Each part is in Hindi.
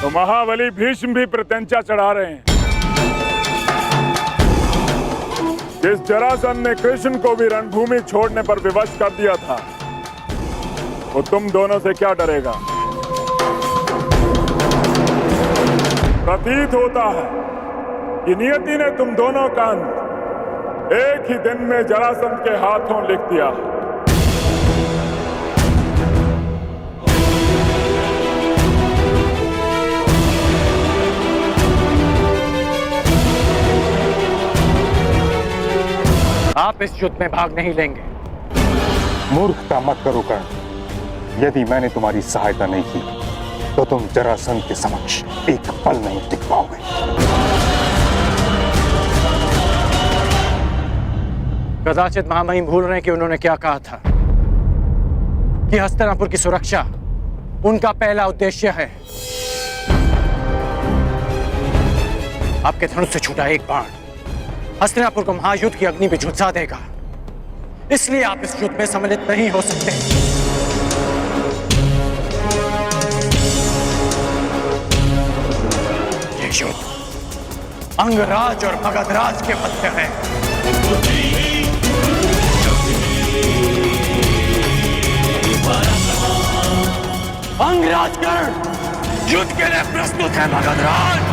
तो महाबली भीष्म भी प्रत्यंचा चढ़ा रहे हैं। जिस जरासंध ने कृष्ण को भी रणभूमि छोड़ने पर विवश कर दिया था, वो तुम दोनों से क्या डरेगा? प्रतीत होता है कि नियति ने तुम दोनों का अंत एक ही दिन में जरासंध के हाथों लिख दिया। आप इस युद्ध में भाग नहीं लेंगे। मूर्खता मत करो कर्ण। यदि मैंने तुम्हारी सहायता नहीं की तो तुम जरासंध के समक्ष एक पल नहीं टिक पाओगे। कदाचित महामहिम भूल रहे हैं कि उन्होंने क्या कहा था कि हस्तिनापुर की सुरक्षा उनका पहला उद्देश्य है। आपके धनुष से छूटा एक बाण हस्तिनापुर को महायुद्ध की अग्नि में झुलसा देगा। इसलिए आप इस युद्ध में सम्मिलित नहीं हो सकते। ये युद्ध अंगराज और मगधराज के मध्य है। अंगराज कर्ण युद्ध के लिए प्रस्तुत है। मगधराज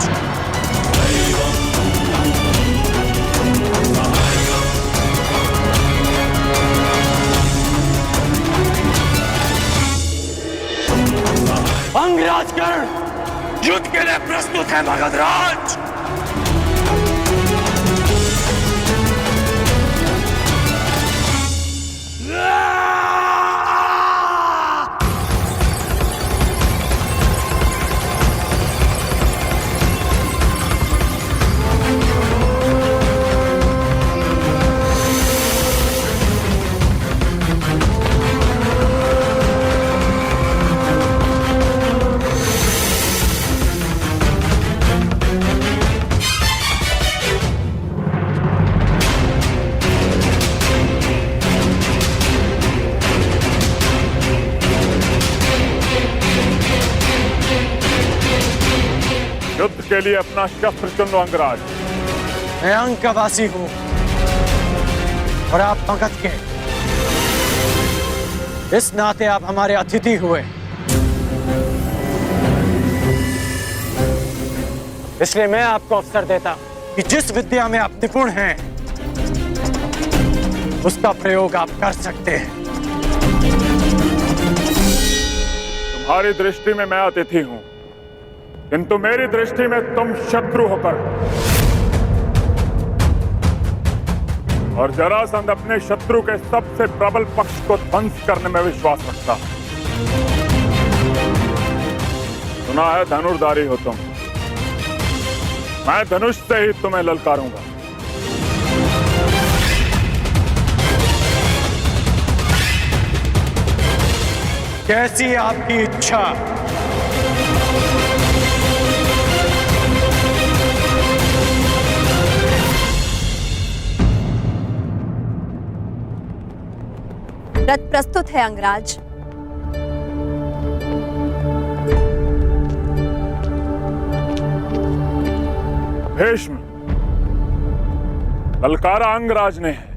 अंगराज कर्ण युद्ध के लिए प्रस्तुत है। मगधराज युद्ध के लिए अपना शस्त्र चुन लो अंगराज। मैं अंकवासी हूं और आप मगध के। इस नाते आप हमारे अतिथि हुए। इसलिए मैं आपको अवसर देता कि जिस विद्या में आप निपुण हैं उसका प्रयोग आप कर सकते हैं। तुम्हारी दृष्टि में मैं अतिथि हूं, किंतु मेरी दृष्टि में तुम शत्रु होकर, और जरासंध अपने शत्रु के सबसे प्रबल पक्ष को ध्वंस करने में विश्वास रखता है। सुना है धनुर्धारी हो तुम। मैं धनुष से ही तुम्हें ललकारूंगा। कैसी आपकी इच्छा। रथ प्रस्तुत है अंगराज। भीष्म, ललकारा अंगराज ने है,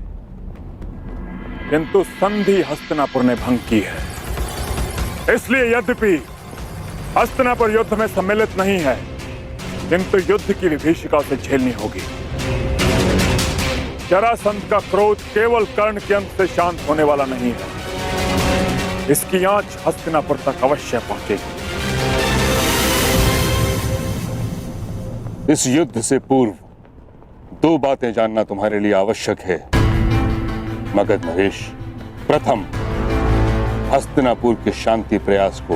किंतु संधि हस्तिनापुर ने भंग की है। इसलिए यद्यपि हस्तिनापुर युद्ध में सम्मिलित नहीं है, किंतु युद्ध की विभीषिका उसे झेलनी होगी। जरासंध का क्रोध केवल कर्ण के अंत से शांत होने वाला नहीं है। इसकी आंच हस्तिनापुर तक अवश्य पहुंचेगी। इस युद्ध से पूर्व दो बातें जानना तुम्हारे लिए आवश्यक है मगध नरेश। प्रथम, हस्तिनापुर के शांति प्रयास को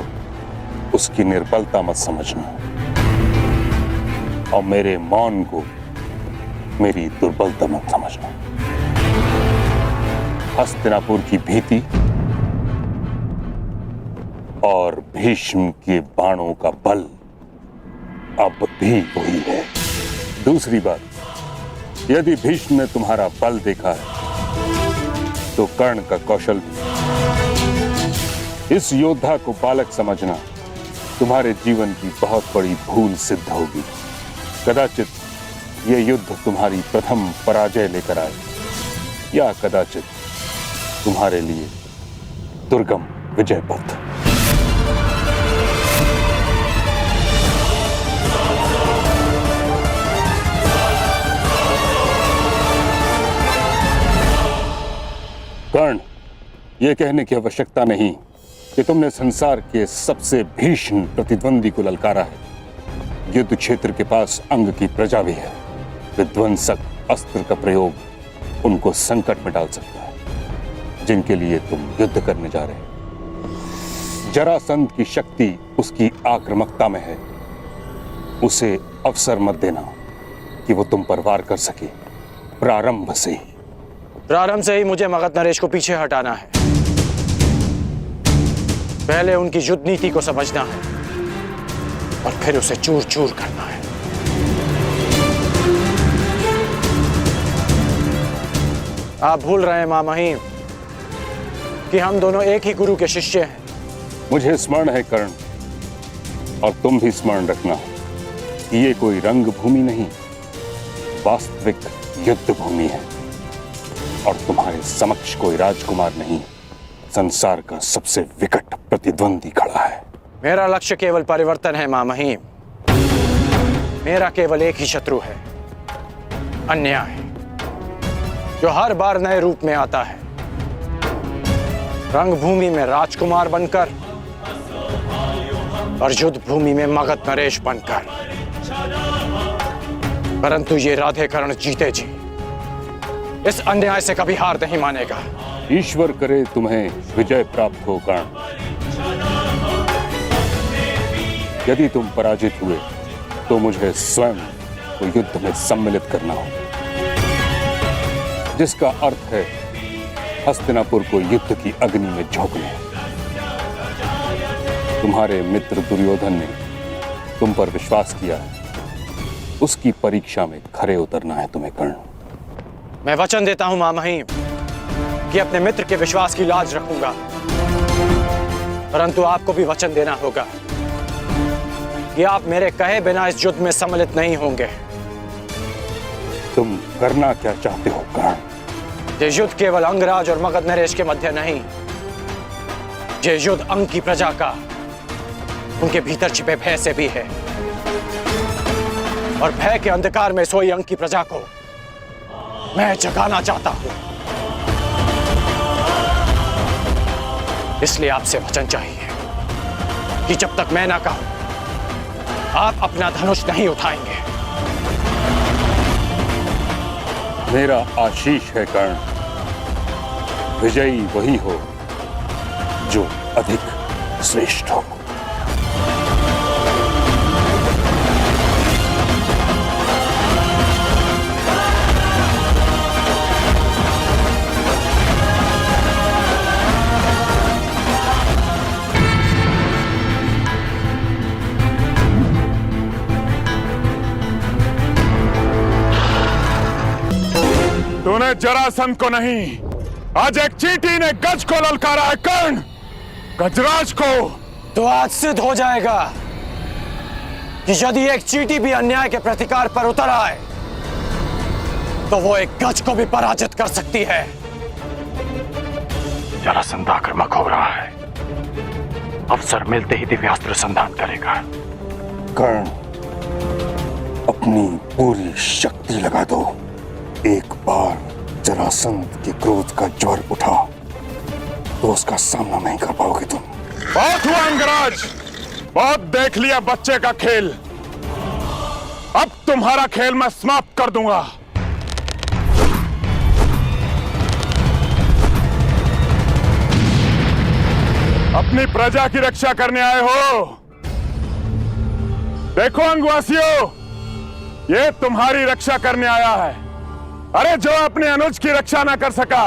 उसकी निर्बलता मत समझना, और मेरे मौन को मेरी दुर्बलता मत समझना। हस्तिनापुर की भीति और भीष्म के बाणों का बल अब भी वही है। दूसरी बात, यदि भीष्म ने तुम्हारा बल देखा है तो कर्ण का कौशल भी। इस योद्धा को बालक समझना तुम्हारे जीवन की बहुत बड़ी भूल सिद्ध होगी। कदाचित ये युद्ध तुम्हारी प्रथम पराजय लेकर आए, या कदाचित तुम्हारे लिए दुर्गम विजय पथ। कर्ण, यह कहने की आवश्यकता नहीं कि तुमने संसार के सबसे भीषण प्रतिद्वंदी को ललकारा है। युद्ध क्षेत्र के पास अंग की प्रजा भी है। विध्वंसक अस्त्र का प्रयोग उनको संकट में डाल सकता है जिनके लिए तुम युद्ध करने जा रहे हो। जरासंध की शक्ति उसकी आक्रामकता में है। उसे अवसर मत देना कि वो तुम पर वार कर सके। प्रारंभ से ही मुझे मगध नरेश को पीछे हटाना है। पहले उनकी युद्ध नीति को समझना है और फिर उसे चूर चूर करना है। आप भूल रहे हैं महामहिम कि हम दोनों एक ही गुरु के शिष्य हैं। मुझे स्मरण है कर्ण, और तुम भी स्मरण रखना कि ये कोई रंग भूमि नहीं, वास्तविक युद्ध भूमि है। और तुम्हारे समक्ष कोई राजकुमार नहीं, संसार का सबसे विकट प्रतिद्वंदी खड़ा है। मेरा लक्ष्य केवल परिवर्तन है महामहिम। मेरा केवल एक ही शत्रु है, अन्याय, जो हर बार नए रूप में आता है। रंगभूमि में राजकुमार बनकर और युद्ध भूमि में मगध नरेश बनकर। परंतु ये राधेकर्ण जीते जी इस अन्याय से कभी हार नहीं मानेगा। ईश्वर करे तुम्हें विजय प्राप्त हो कर्ण। यदि तुम पराजित हुए तो मुझे स्वयं को युद्ध में सम्मिलित करना होगा, जिसका अर्थ है हस्तिनापुर को युद्ध की अग्नि में झोंकना। तुम्हारे मित्र दुर्योधन ने तुम पर विश्वास किया है, उसकी परीक्षा में खरे उतरना है तुम्हें कर्ण। मैं वचन देता हूं महामहिम कि अपने मित्र के विश्वास की लाज रखूंगा, परंतु आपको भी वचन देना होगा कि आप मेरे कहे बिना इस युद्ध में सम्मिलित नहीं होंगे। तुम करना क्या चाहते हो कर्ण? ये युद्ध केवल अंगराज और मगध नरेश के मध्य नहीं, ये युद्ध अंग की प्रजा का, उनके भीतर छिपे भय से भी है। और भय के अंधकार में सोई अंग की प्रजा को मैं जगाना चाहता हूं। इसलिए आपसे वचन चाहिए कि जब तक मैं ना कहूं, आप अपना धनुष नहीं उठाएंगे। मेरा आशीष है कर्ण, विजयी वही हो जो अधिक श्रेष्ठ हो। तूने जरासंध को नहीं, आज एक चींटी ने गज को ललकारा है कर्ण, गजराज को। तो आज सिद्ध हो जाएगा कि यदि एक चींटी भी अन्याय के प्रतिकार पर उतर आए तो वो एक गज को भी पराजित कर सकती है। जरासंध आक्रामक हो रहा है, अवसर मिलते ही दिव्यास्त्र संधान करेगा। कर्ण, अपनी पूरी शक्ति लगा दो। एक बार जरासंध के क्रोध का ज्वर उठा तो उसका सामना नहीं कर पाओगे तुम। बहुत हुआ अंगराज, बहुत देख लिया बच्चे का खेल। अब तुम्हारा खेल मैं समाप्त कर दूंगा। अपनी प्रजा की रक्षा करने आए हो। देखो अंगवासियों, ये तुम्हारी रक्षा करने आया है। अरे जो अपने अनुज की रक्षा ना कर सका,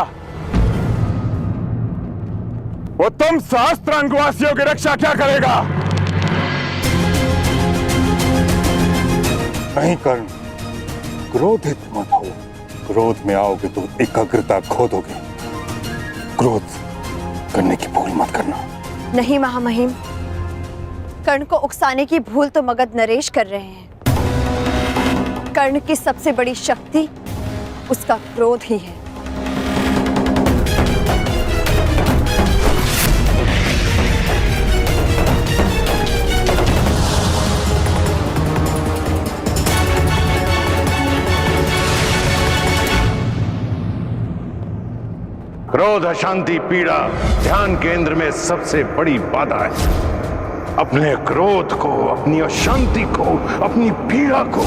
वो तुम सहस्त्र अंगवासियों की रक्षा क्या करेगा? नहीं कर्ण, क्रोधित मत हो। क्रोध में आओगे तो एकाग्रता खो दोगे। क्रोध करने की भूल मत करना। नहीं महामहिम, क्रोध नहीं करना चाहते। मैं अपने मित्र के विश्वास की लाज रखूंगा और भय के अंधकार में सोई अंग की प्रजा को मैं जगाना चाहता हूं। इसलिए यदि एक चींटी भी अन्याय के प्रतिकार पर उतर आए तो वो एक गज को भी पराजित कर सकती है। कर्ण को उकसाने की भूल तो मगध नरेश कर रहे हैं। कर्ण की सबसे बड़ी शक्ति उसका क्रोध ही है। क्रोध, अशांति, पीड़ा ध्यान केंद्र में सबसे बड़ी बाधा है। अपने क्रोध को, अपनी अशांति को, अपनी पीड़ा को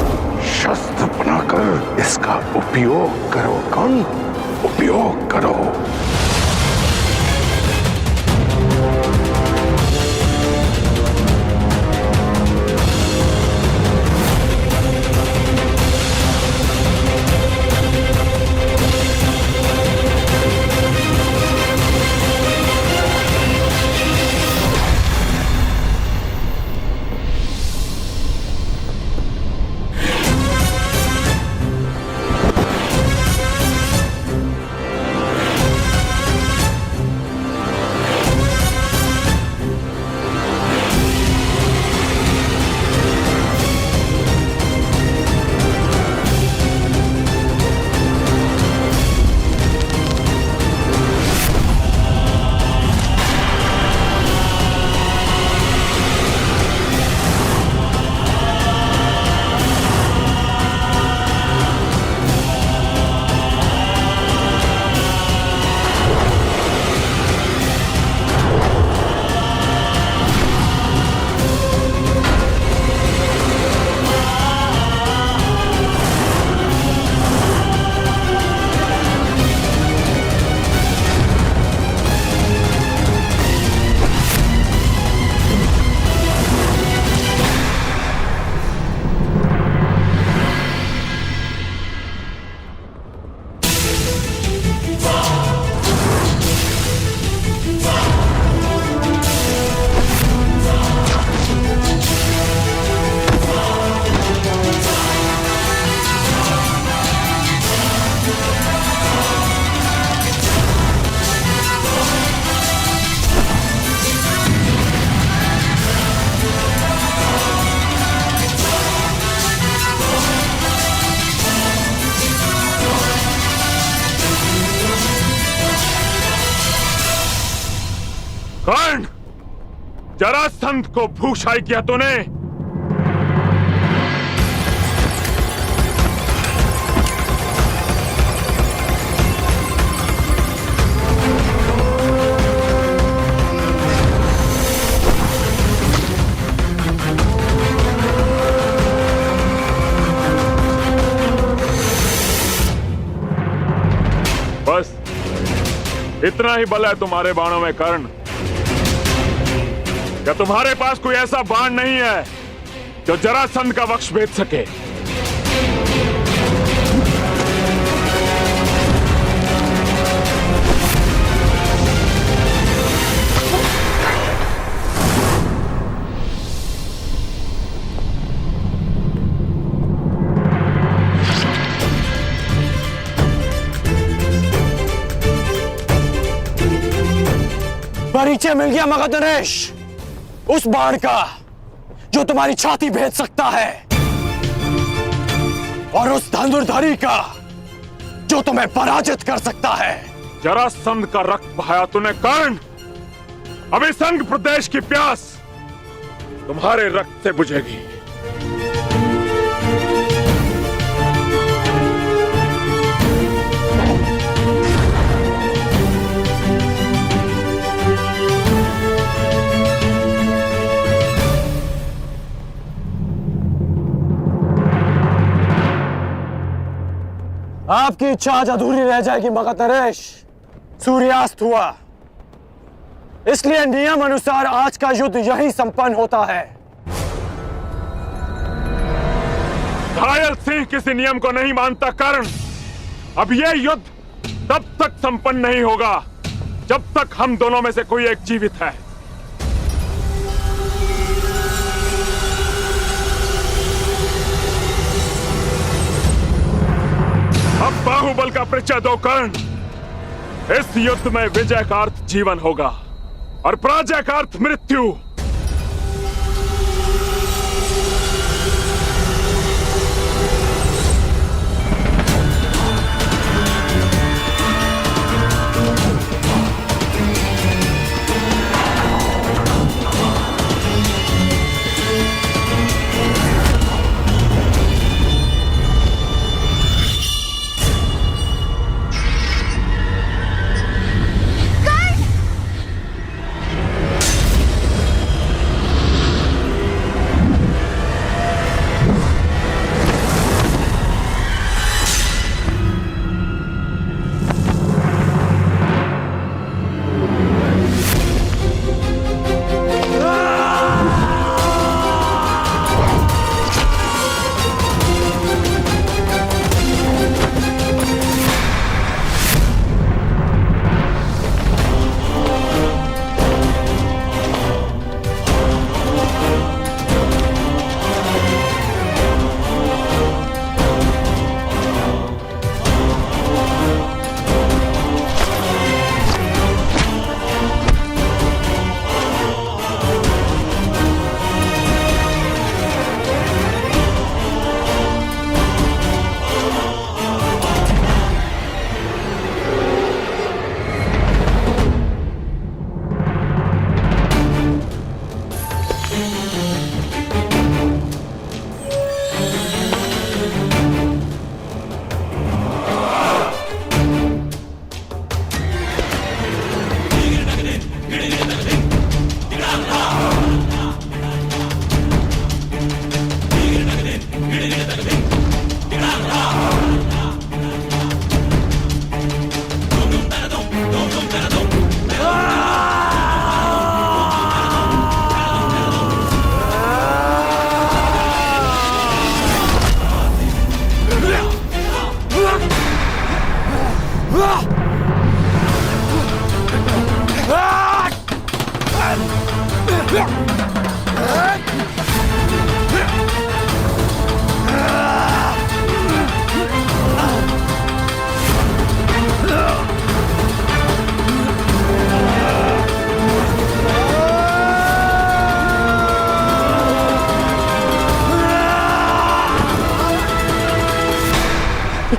शस्त्र बनाकर इसका उपयोग करो। कौन उपयोग करो? कर्ण, जरासंध को भूषाई किया तूने। बस इतना ही बल है तुम्हारे बाणों में कर्ण। क्या तुम्हारे पास कोई ऐसा बाण नहीं है जो जरासंध का वक्ष भेद सके? परिचय मिल गया मगध नरेश, उस बाण का जो तुम्हारी छाती भेद सकता है, और उस धनुर्धारी का जो तुम्हें पराजित कर सकता है। जरासंध का रक्त बहाया तूने कर्ण। अभी संग प्रदेश की प्यास तुम्हारे रक्त से बुझेगी। आपकी इच्छा आज अधूरी रह जाएगी मगध नरेश। सूर्यास्त हुआ, इसलिए नियम अनुसार आज का युद्ध यहीं संपन्न होता है। घायल सिंह किसी नियम को नहीं मानता कर्ण। अब यह युद्ध तब तक संपन्न नहीं होगा जब तक हम दोनों में से कोई एक जीवित है। अब बाहुबल का परिचय दो कर्ण। इस युद्ध में विजय का अर्थ जीवन होगा और पराजय का अर्थ मृत्यु।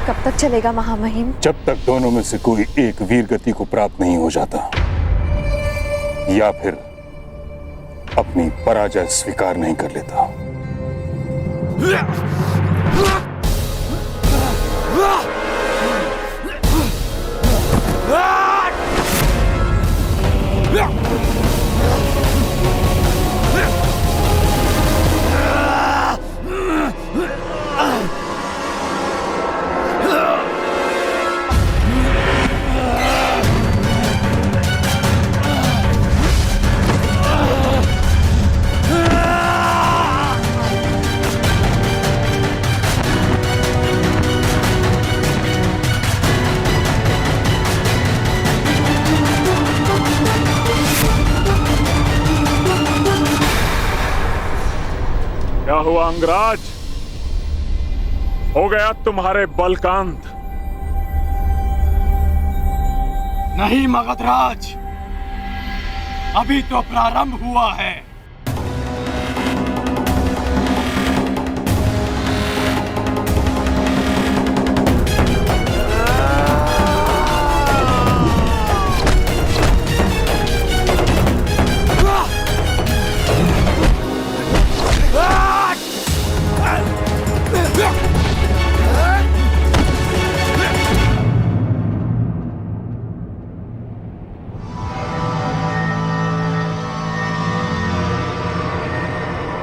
कब तक चलेगा महामहिम? जब तक दोनों में से कोई एक वीर गति को प्राप्त नहीं हो जाता या फिर अपनी पराजय स्वीकार नहीं कर लेता। क्या हुआ अंगराज? हो गया तुम्हारे बल का अंत? नहीं मगधराज, अभी तो प्रारंभ हुआ है।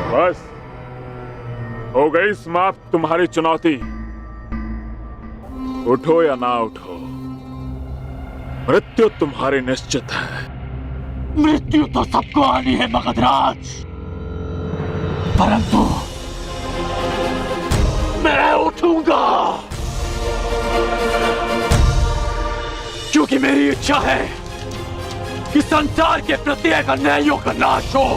बस हो गई समाप्त तुम्हारी चुनौती। उठो या ना उठो, मृत्यु तुम्हारी निश्चित है। मृत्यु तो सबको आनी है मगधराज, परंतु मैं उठूंगा क्योंकि मेरी इच्छा है कि संसार के प्रत्येक अन्यायों का नाश हो।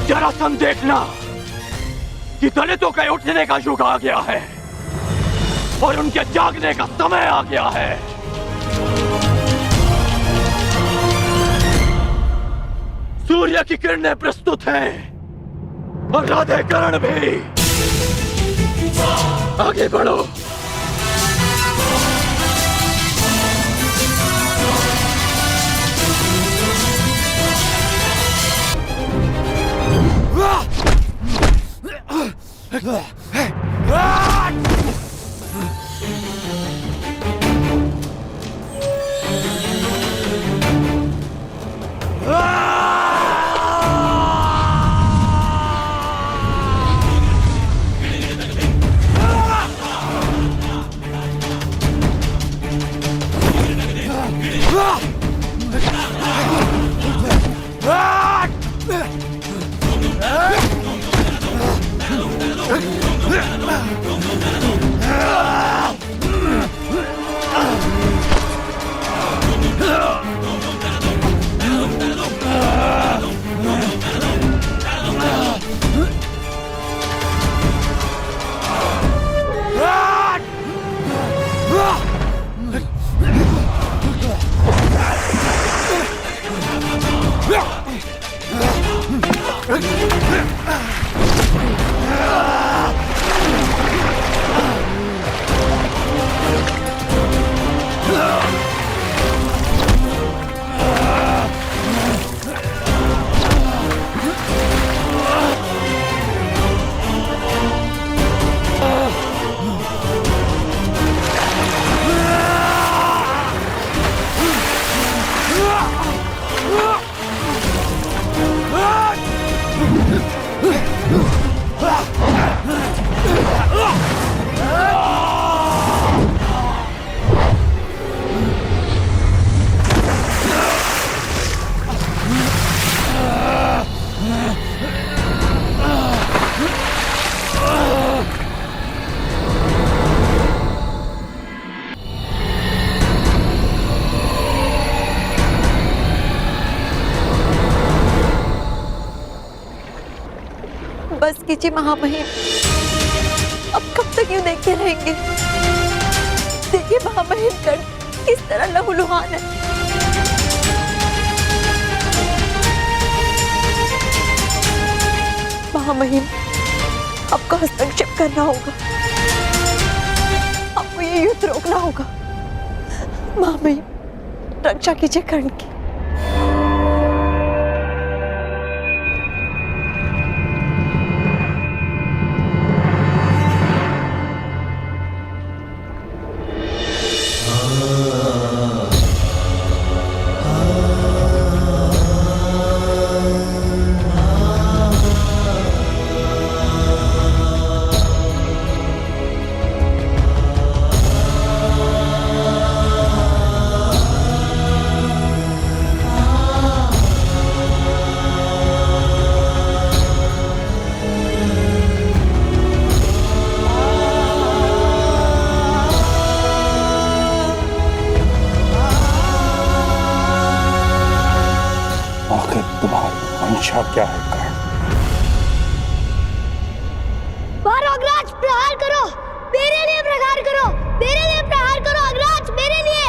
जरासंध देखना कि दलितों के उठने का युग आ गया है और उनके जागने का समय आ गया है। सूर्य की किरणें प्रस्तुत हैं और राधे कर्ण भी। आगे बढ़ो। बस कीजिए महामहिम, अब कब तक यूं देखते रहेंगे? देखिए महामहिम कर्ण किस तरह लहूलुहान है। महामहिम, आपको हस्तक्षेप करना होगा। ये युद्ध रोकना होगा। महामहिम, रक्षा कीजिए कर्ण की। आखिर तुम्हारी मंशा क्या है कर्ण? मारो अग्रराज, प्रहार करो, मेरे लिए प्रहार करो, मेरे लिए प्रहार करो अग्रराज, मेरे लिए।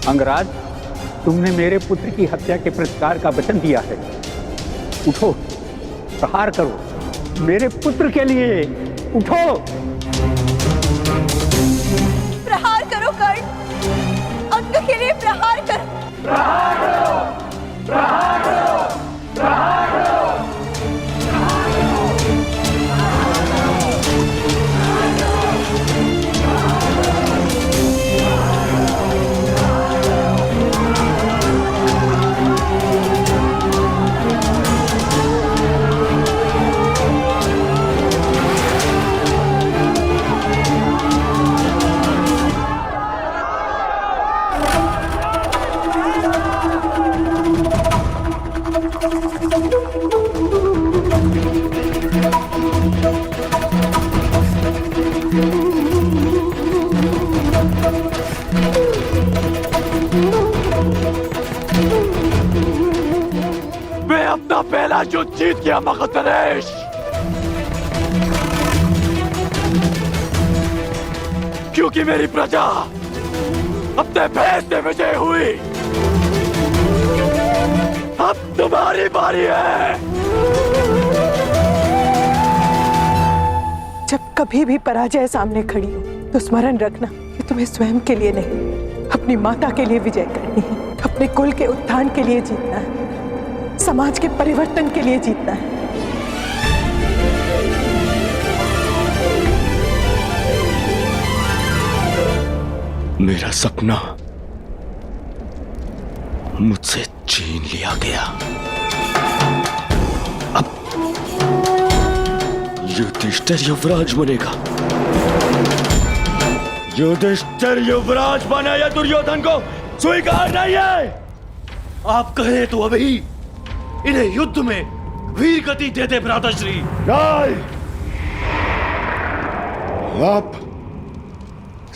अंगराज, तुमने मेरे पुत्र की हत्या के प्रतिकार का वचन दिया है। उठो, प्रहार करो मेरे पुत्र के लिए, उठो। प्रहार करो कर्ण, अंग के लिए प्रहार करो। प्रहार करो, प्रहार करो, प्रहार करो। मैं अपना पहला युद्ध जीत गया मगध नरेश। क्योंकि मेरी प्रजा अपने भेष से विजय हुई। अब तुम्हारी बारी है। जब कभी भी पराजय सामने खड़ी हो तो स्मरण रखना कि तुम्हें स्वयं के लिए नहीं, अपनी माता के लिए विजय करनी है। अपने कुल के उत्थान के लिए जीतना है, समाज के परिवर्तन के लिए जीतना है। मेरा सपना मुझसे छीन लिया गया। अब युधिष्ठिर युवराज बनेगा। युधिष्ठिर युवराज बना या दुर्योधन को स्वीकार नहीं है। आप कहें तो अभी इन्हें युद्ध में वीर गति देते भ्राताश्री। नहीं, अब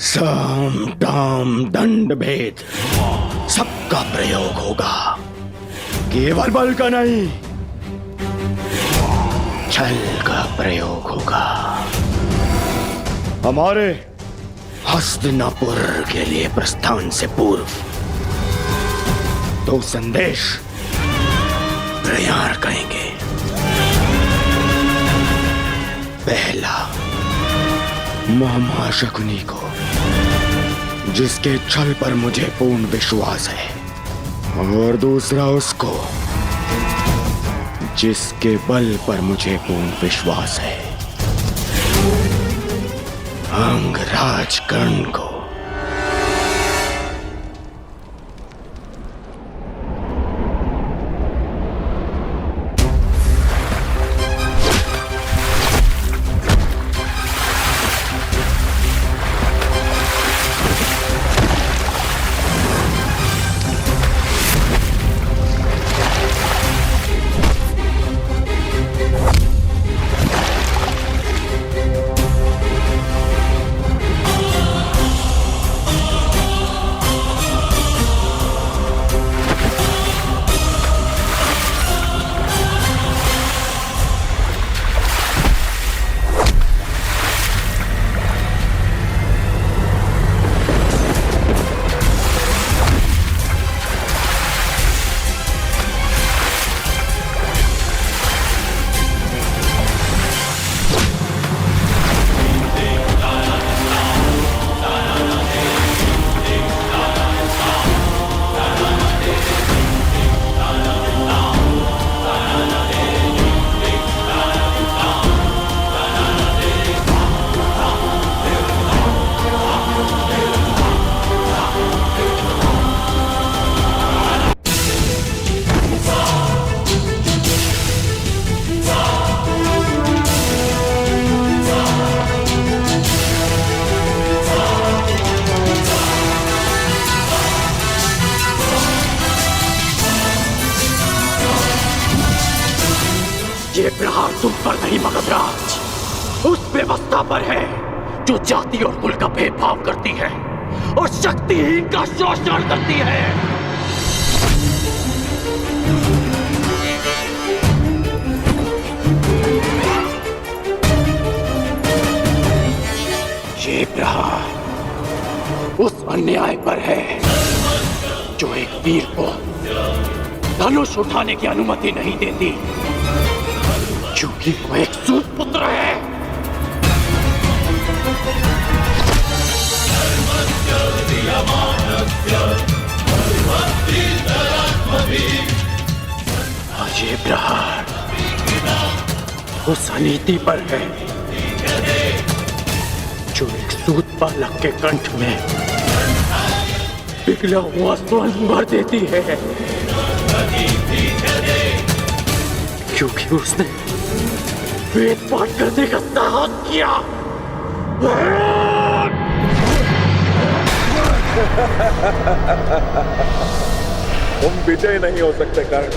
साम दाम दंड भेद सबका प्रयोग होगा। केवल बल का नहीं, छल का प्रयोग होगा। हमारे हस्तिनापुर के लिए प्रस्थान से पूर्व दो संदेश तैयार करेंगे। पहला, मामा शकुनी को, जिसके छल पर मुझे पूर्ण विश्वास है, और दूसरा उसको जिसके बल पर मुझे पूर्ण विश्वास है, अंगराज कर्ण को। ये प्रहार तुम पर नहीं मगधराज, उस व्यवस्था पर है जो जाति और कुल का भेदभाव करती है और शक्तिहीन का शोषण करती है। ये प्रहार उस अन्याय पर है जो एक वीर को धनुष उठाने की अनुमति नहीं देती, क्योंकि वो एक सूत पुत्र है। और ये प्रहार उस अनीति पर है जो एक सूत बालक के कंठ में पिघला हुआ स्वर्ण भर देती है, क्योंकि उसने वेद पाठ करने का साहस किया। तुम विजय नहीं हो सकते कर्ण,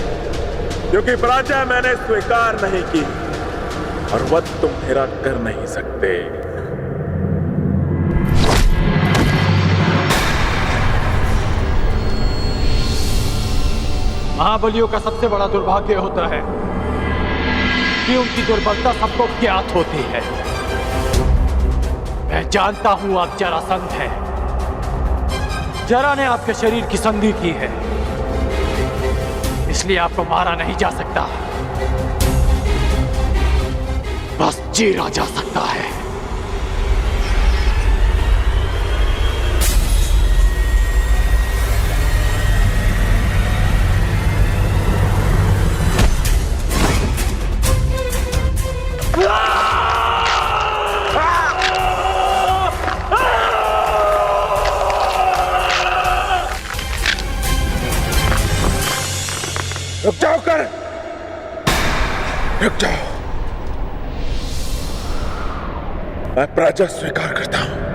क्योंकि पराजय मैंने स्वीकार नहीं की और वध तुम मेरा कर नहीं सकते। महाबलियों का सबसे बड़ा दुर्भाग्य होता है कि उनकी दुर्बलता सबको ज्ञात होती है। मैं जानता हूं आप जरासंध हैं। जरा ने आपके शरीर की संधि की है, इसलिए आपको मारा नहीं जा सकता, बस चीरा जा सकता है। रुक जाओ कर्ण, रुक जाओ। मैं पराजय स्वीकार करता हूं।